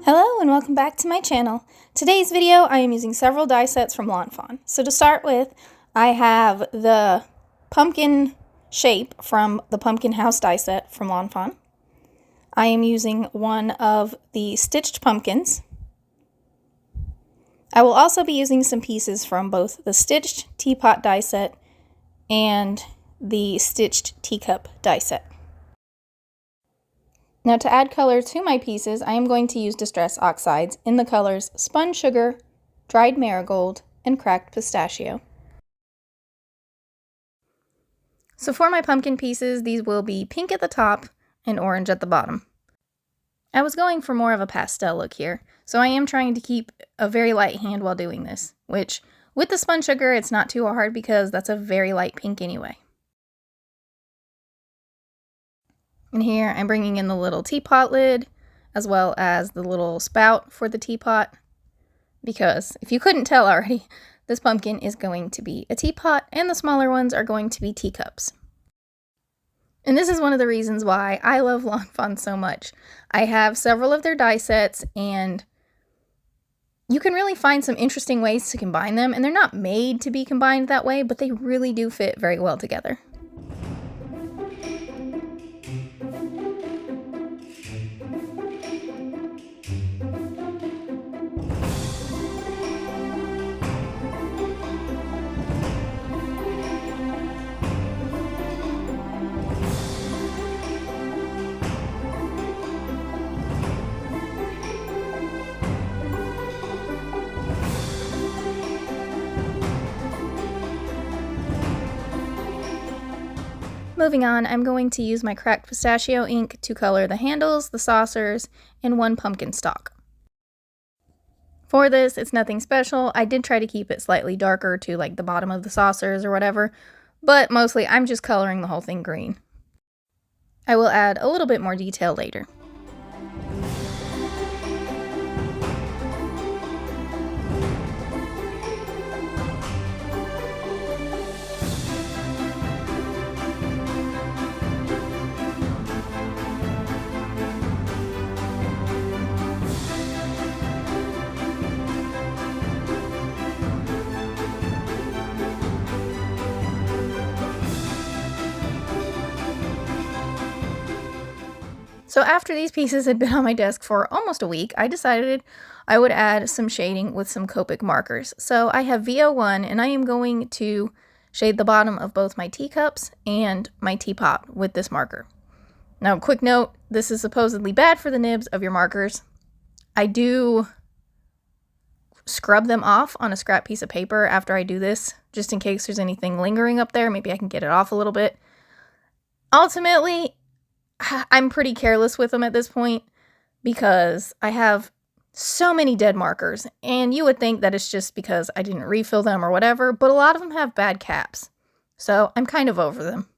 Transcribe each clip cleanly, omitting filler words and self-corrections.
Hello and welcome back to my channel. Today's video I am using several die sets from Fawn. So to start with, I have the pumpkin shape from the pumpkin house die set from Fawn. I am using one of the stitched pumpkins. I will also be using some pieces from both the stitched teapot die set and the stitched teacup die set. Now to add color to my pieces, I am going to use Distress Oxides in the colors Spun Sugar, Dried Marigold, and Cracked Pistachio. So for my pumpkin pieces, these will be pink at the top and orange at the bottom. I was going for more of a pastel look here, so I am trying to keep a very light hand while doing this, which with the Spun Sugar, it's not too hard because that's a very light pink anyway. And here I'm bringing in the little teapot lid, as well as the little spout for the teapot, because if you couldn't tell already, this pumpkin is going to be a teapot, and the smaller ones are going to be teacups. And this is one of the reasons why I love Fawn so much. I have several of their die sets, and you can really find some interesting ways to combine them, and they're not made to be combined that way, but they really do fit very well together. Moving on, I'm going to use my Cracked Pistachio ink to color the handles, the saucers, and one pumpkin stalk. For this, it's nothing special. I did try to keep it slightly darker to like the bottom of the saucers or whatever, but mostly I'm just coloring the whole thing green. I will add a little bit more detail later. So after these pieces had been on my desk for almost a week, I decided I would add some shading with some Copic markers. So I have VO1, and I am going to shade the bottom of both my teacups and my teapot with this marker. Now, quick note, this is supposedly bad for the nibs of your markers. I do scrub them off on a scrap piece of paper after I do this, just in case there's anything lingering up there. Maybe I can get it off a little bit. Ultimately, I'm pretty careless with them at this point because I have so many dead markers, and you would think that it's just because I didn't refill them or whatever, but a lot of them have bad caps, so I'm kind of over them.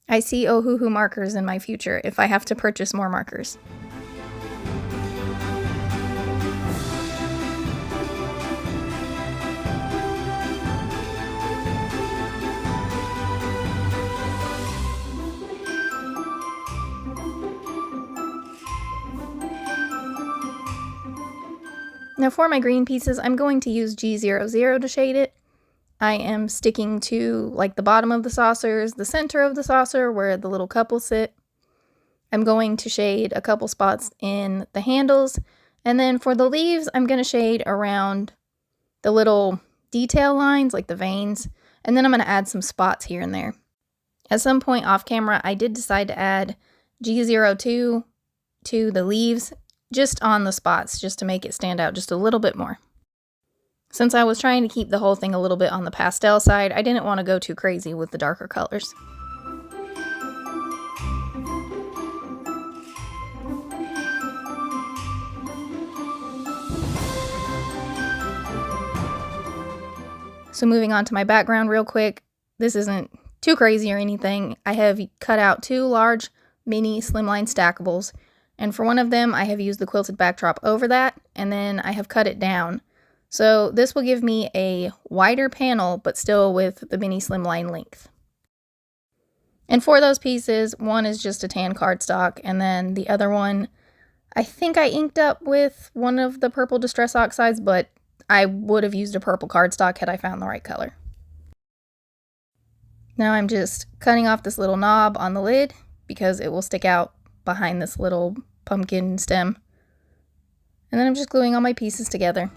I see Ohuhu markers in my future if I have to purchase more markers. Now for my green pieces, I'm going to use G00 to shade it. I am sticking to like the bottom of the saucers, the center of the saucer where the little cup will sit. I'm going to shade a couple spots in the handles, and then for the leaves, I'm going to shade around the little detail lines, like the veins, and then I'm going to add some spots here and there. At some point off camera, I did decide to add G02 to the leaves, just on the spots, just to make it stand out just a little bit more. Since I was trying to keep the whole thing a little bit on the pastel side, I didn't want to go too crazy with the darker colors. So moving on to my background real quick, this isn't too crazy or anything. I have cut out two large mini slimline stackables, and for one of them I have used the quilted backdrop over that, and then I have cut it down. So this will give me a wider panel, but still with the mini slimline length. And for those pieces, one is just a tan cardstock, and then the other one I think I inked up with one of the purple Distress Oxides, but I would have used a purple cardstock had I found the right color. Now I'm just cutting off this little knob on the lid because it will stick out behind this little pumpkin stem. And then I'm just gluing all my pieces together.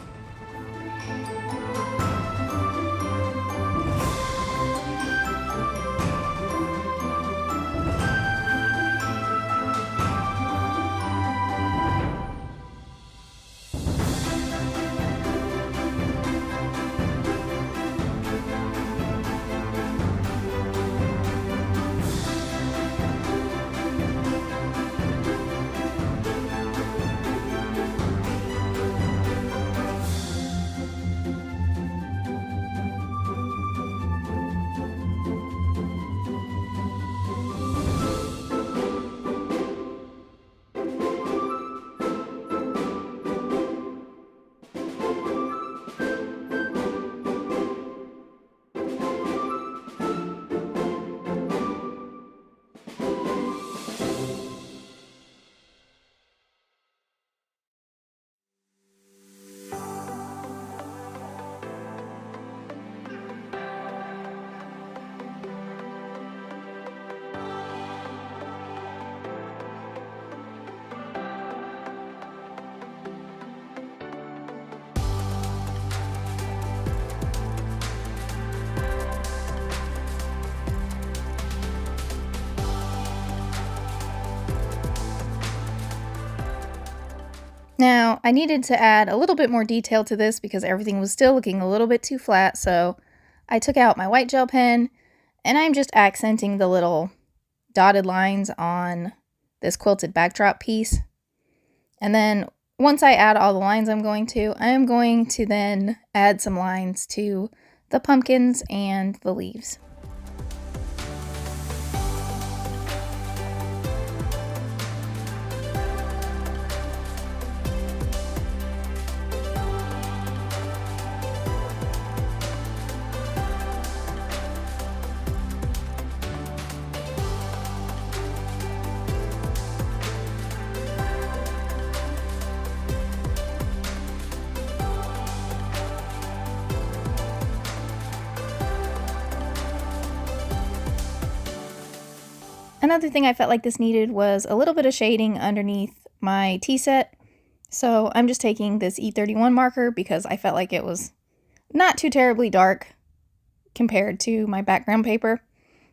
Now, I needed to add a little bit more detail to this because everything was still looking a little bit too flat, so I took out my white gel pen, and I'm just accenting the little dotted lines on this quilted backdrop piece. And then once I add all the lines I am going to then add some lines to the pumpkins and the leaves. Another thing I felt like this needed was a little bit of shading underneath my tea set. So I'm just taking this E31 marker because I felt like it was not too terribly dark compared to my background paper.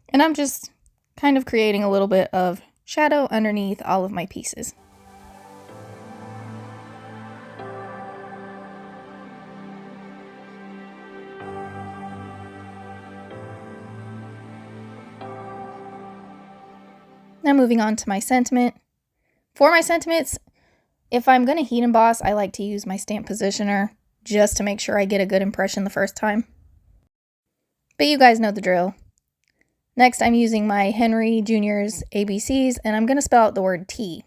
And I'm just kind of creating a little bit of shadow underneath all of my pieces. Now moving on to my sentiment. For my sentiments, if I'm going to heat emboss, I like to use my stamp positioner just to make sure I get a good impression the first time. But you guys know the drill. Next, I'm using my Henry Jr.'s ABCs, and I'm going to spell out the word T.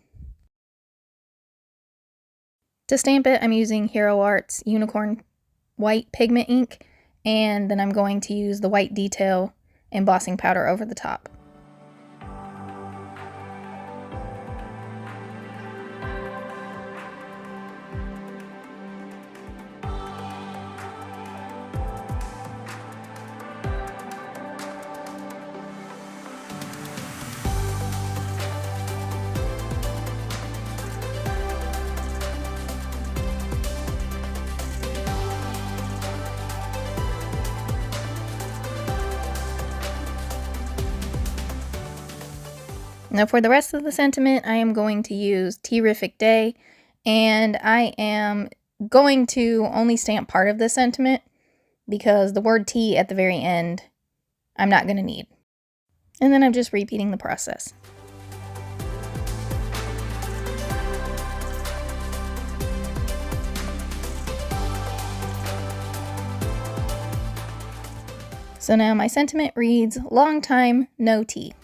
To stamp it, I'm using Hero Arts Unicorn White Pigment ink, and then I'm going to use the white detail embossing powder over the top. Now for the rest of the sentiment, I am going to use Terrific Day, and I am going to only stamp part of the sentiment because the word T at the very end, I'm not going to need. And then I'm just repeating the process. So now my sentiment reads, "Long time, no tea."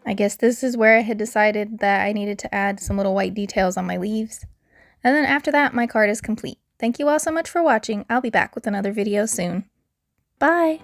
I guess this is where I had decided that I needed to add some little white details on my leaves. And then after that, my card is complete. Thank you all so much for watching. I'll be back with another video soon. Bye!